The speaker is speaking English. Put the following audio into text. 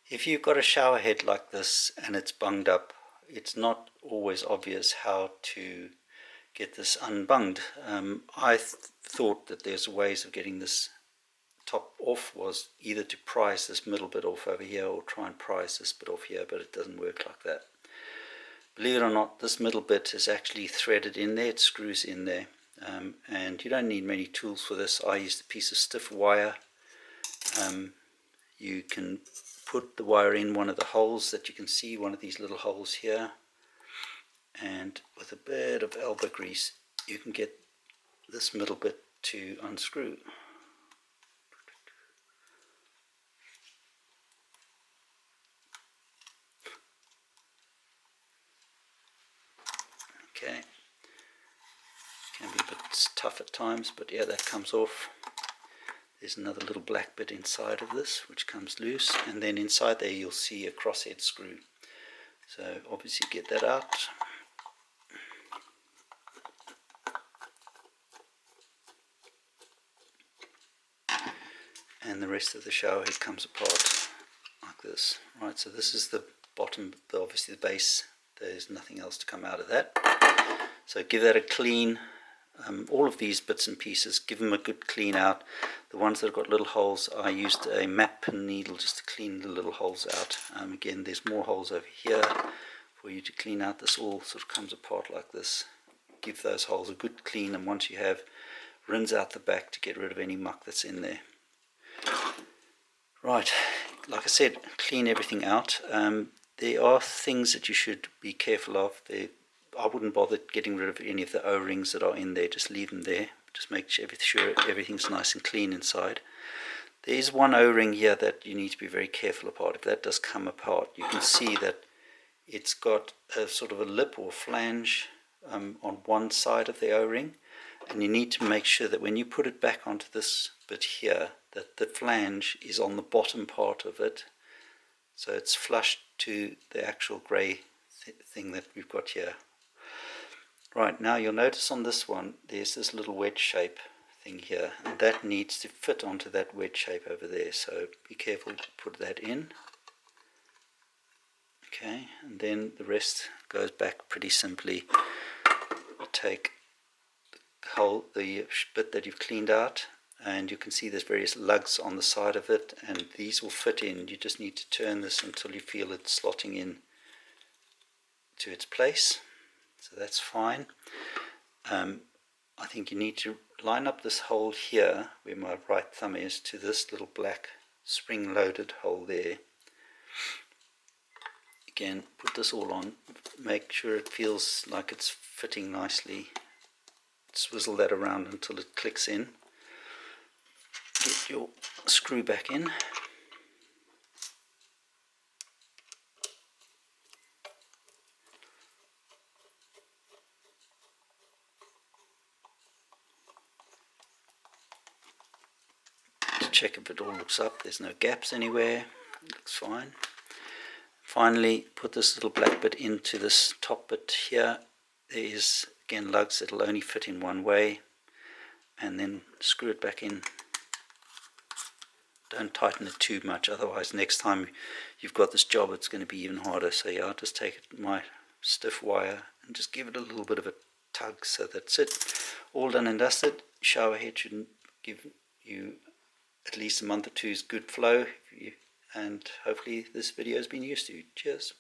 If you've got a shower head like this and it's bunged up, it's not always obvious how to get this unbunged. I thought that there's ways of getting this top off, was either to prise this middle bit off over here or try and prise this bit off here, but it doesn't work like that. Believe it or not, this middle bit is actually threaded in there, it screws in there, and you don't need many tools for this. I used a piece of stiff wire. You can put the wire in one of the holes that you can see, one of these little holes here, and with a bit of elbow grease you can get this middle bit to unscrew. Okay, can be a bit tough at times, but yeah, that comes off. There's another little black bit inside of this which comes loose, and then inside there you'll see a crosshead screw. So obviously get that out. And the rest of the shower head comes apart like this. Right, so this is the bottom, obviously the base. There's nothing else to come out of that. So give that a clean. All of these bits and pieces, give them a good clean out. The ones that have got little holes, I used a map pin needle just to clean the little holes out. Again, there's more holes over here for you to clean out. This all sort of comes apart like this. Give those holes a good clean, and once you have, rinse out the back to get rid of any muck that's in there. Right, like I said, clean everything out. There are things that you should be careful of. I wouldn't bother getting rid of any of the O-rings that are in there, just leave them there. Just make sure everything's nice and clean inside. There is one O-ring here that you need to be very careful about. If that does come apart, you can see that it's got a sort of a lip or flange on one side of the O-ring, and you need to make sure that when you put it back onto this bit here, that the flange is on the bottom part of it, so it's flush to the actual grey thing that we've got here. Right, now you'll notice on this one there's this little wedge shape thing here, and that needs to fit onto that wedge shape over there, so be careful to put that in. Okay, and then the rest goes back pretty simply. You take the bit that you've cleaned out, and you can see there's various lugs on the side of it, and these will fit in. You just need to turn this until you feel it slotting in to its place. So that's fine. I think you need to line up this hole here where my right thumb is to this little black spring loaded hole there. Again, put this all on, make sure it feels like it's fitting nicely. Swizzle that around until it clicks in. Get your screw back in. Check if it all looks up, there's no gaps anywhere, it looks fine. Finally, put this little black bit into this top bit here. There is again lugs that'll only fit in one way, and then screw it back in. Don't tighten it too much, otherwise next time you've got this job it's going to be even harder. So yeah, I'll just take my stiff wire and just give it a little bit of a tug. So that's it, all done and dusted. Shower head should give you at least a month or two's good flow, and hopefully this video has been used to you. Cheers.